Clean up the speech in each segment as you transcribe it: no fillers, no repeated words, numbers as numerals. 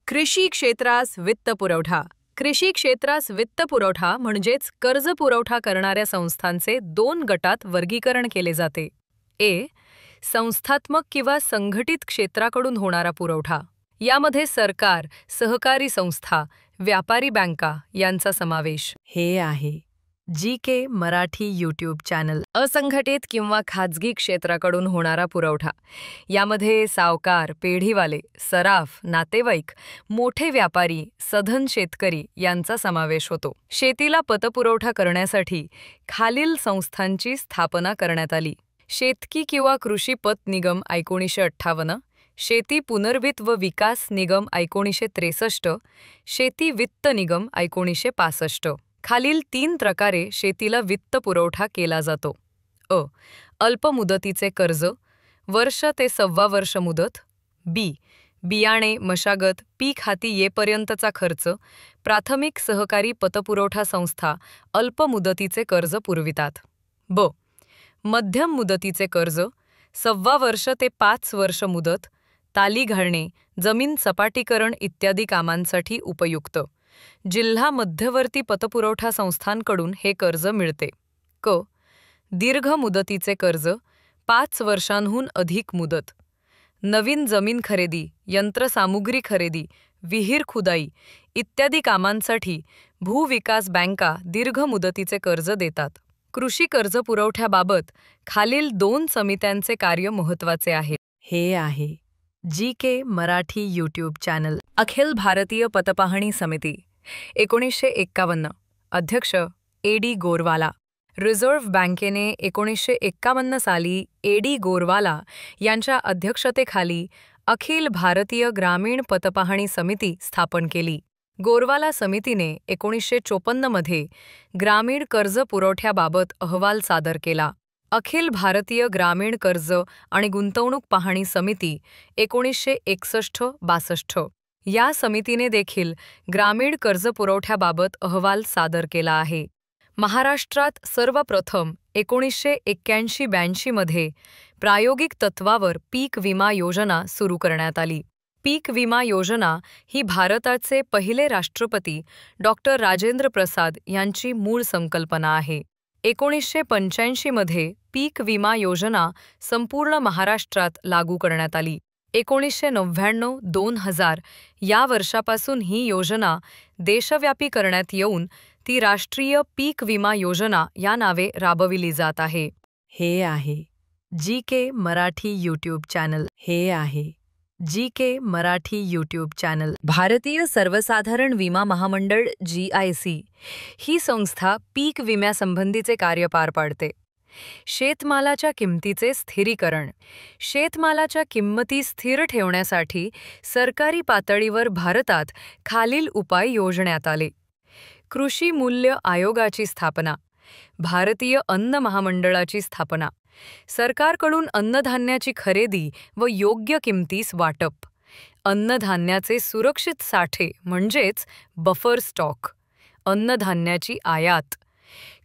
कृषी क्षेत्रास वित्तपुरवठा. कृषी क्षेत्रास वित्तपुरवठा म्हणजेच कर्ज पुरवठा करणाऱ्या संस्थांचे दोन गटात वर्गीकरण केले जाते. ए. संस्थात्मक किंवा संघटित क्षेत्राकडून होणारा पुरवठा. यामध्ये सरकार, सहकारी संस्था, व्यापारी बँका यांचा समावेश. हे आहे जी.के. Marathi YouTube channel. असंघटित किंवा खाजगी क्षेत्राकडून होणारा पुरवठा. यामध्ये सावकार, पेढीवाले, सराफ, नातेवाईक, मोठे व्यापारी, सधन शेतकरी यांचा समावेश होतो. शेतीला पतपुरवठा करण्यासाठी खालील संस्थांची स्थापना करण्यात आली. शेतकी किंवा कृषी पत निगम 1958, शेती पुनर्वित्त व विकास निगम 1963, शेती वित्त निगम 1965. खालील 3 प्रकारे शेतीला वित्त पुरवठा केला जातो. अ. अल्प मुदतीचे कर्ज, वर्ष ते 1.25 वर्ष मुदत. बी. बियाणे, मशागत, पीक हाती येपर्यंतचा खर्च. प्राथमिक सहकारी पतपुरवठा संस्था अल्प मुदतीचे कर्ज पुरवितात. ब. मध्यम मुदतीचे कर्ज, 1.25 वर्ष ते 5 वर्ष मुदत, ताली घालणे, जमीन सपाटीकरण इत्यादी कामांसाठी उपयुक्त. जिल्हा मध्यवर्ती पतपुरवठा संस्थांकडून हे कर्ज मिळते. क. दीर्घ मुदतीचे कर्ज, 5 वर्षांहून अधिक मुदत. नवीन जमीन खरेदी, यंत्रसामुग्री खरेदी, विहीर खुदाई इत्यादी कामांसाठी भूविकास बँका दीर्घ मुदतीचे कर्ज देतात. कृषी कर्ज पुरवठ्याबाबत खालील 2 समित्यांचे कार्य महत्त्वाचे आहे. हे आहे जी.के. Marathi YouTube channel. अखिल भारतीय पतपाहणी समिती 1951. अध्यक्ष ए.डी. गोरवाला. रिझर्व्ह बँकेने 1951 साली ए.डी. गोरवाला यांच्या अध्यक्षतेखाली अखिल भारतीय ग्रामीण पतपाहणी समिती स्थापन केली. गोरवाला समितीने 1954 मध्ये ग्रामीण कर्ज पुरवठ्याबाबत अहवाल सादर केला. अखिल भारतीय ग्रामीण कर्ज आणि गुंतवणूक पाहणी समिती 1961-62. या समितीने देखील ग्रामीण कर्ज पुरवठ्याबाबत अहवाल सादर केला आहे. महाराष्ट्रात सर्वप्रथम 1981-82 मध्ये प्रायोगिक तत्वावर पीक विमा योजना सुरू करण्यात आली. पीक विमा योजना ही भारताचे पहिले राष्ट्रपती डॉ. राजेंद्र प्रसाद यांची मूळ संकल्पना आहे. 1985 मध्ये पीक विमा योजना संपूर्ण महाराष्ट्रात लागू करण्यात आली. 1999-2000 या वर्षापासून ही योजना देशव्यापी करण्यात येऊन ती राष्ट्रीय पीक विमा योजना या नावे राबविली जात आहे. हे आहे जी.के. Marathi YouTube channel. हे आहे जी.के. Marathi YouTube channel. भारतीय सर्वसाधारण विमा महामंडळ (GIC) ही संस्था पीक विम्यासंबंधीचे कार्य पार पाडते. शेतमालाच्या किमतीचे स्थिरीकरण. शेतमालाच्या किंमती स्थिर ठेवण्यासाठी सरकारी पातळीवर भारतात खालील उपाय योजण्यात आले. कृषी मूल्य आयोगाची स्थापना. भारतीय अन्न महामंडळाची स्थापना. सरकारकडून अन्नधान्याची खरेदी व योग्य किमतीस वाटप. अन्नधान्याचे सुरक्षित साठे म्हणजेच बफर स्टॉक. अन्नधान्याची आयात.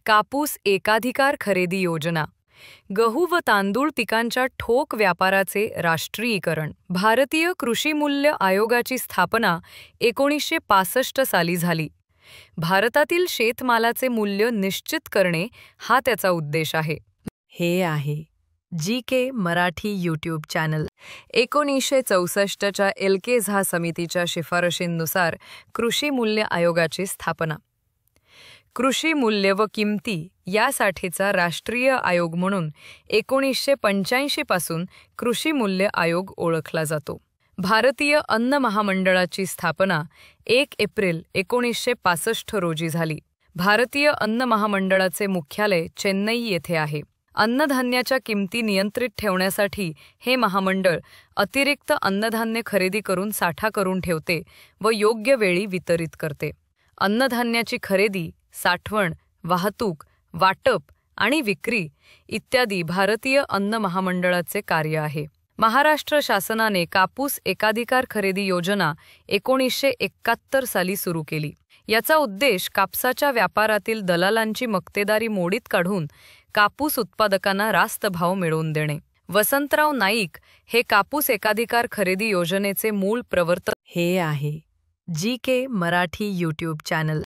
कापूस एकाधिकार खरेदी योजना. गहू व तांदूळ पिकांच्या ठोक व्यापाराचे राष्ट्रीयीकरण. भारतीय कृषी मूल्य आयोगाची स्थापना 1965 साली झाली. भारतातील शेतमालाचे मूल्य निश्चित करणे हा त्याचा उद्देश आहे. हे आहे जी.के. Marathi YouTube channel. 1964च्या एल.के. झा समितीच्या शिफारशींनुसार कृषी मूल्य आयोगाची स्थापना. कृषी मूल्य व किंमती यासाठीचा राष्ट्रीय आयोग म्हणून 1985 पासून कृषी मूल्य आयोग ओळखला जातो. भारतीय अन्न महामंडळाची स्थापना 1 एप्रिल 1965 रोजी झाली. भारतीय अन्न महामंडळाचे मुख्यालय चेन्नई येथे आहे. अन्नधान्याच्या किमती नियंत्रित ठेवण्यासाठी हे महामंडळ अतिरिक्त अन्नधान्य खरेदी करून साठा करून ठेवते व योग्य वेळी वितरित करते. अन्नधान्याची खरेदी, साठवण, वाहतूक, वाटप आणि विक्री इत्यादी भारतीय अन्न महामंडळाचे कार्य आहे. महाराष्ट्र शासनाने कापूस एकाधिकार खरेदी योजना 1971 साली सुरू केली. याचा उद्देश कापसाच्या व्यापारातील दलालांची मक्तेदारी मोडीत काढून कापूस उत्पादकांना रास्त भाव मिळवून देणे. वसंतराव नाईक हे कापूस एकाधिकार खरेदी योजनेचे मूळ प्रवर्तक. हे आहे GK मराठी यूट्यूब चॅनल.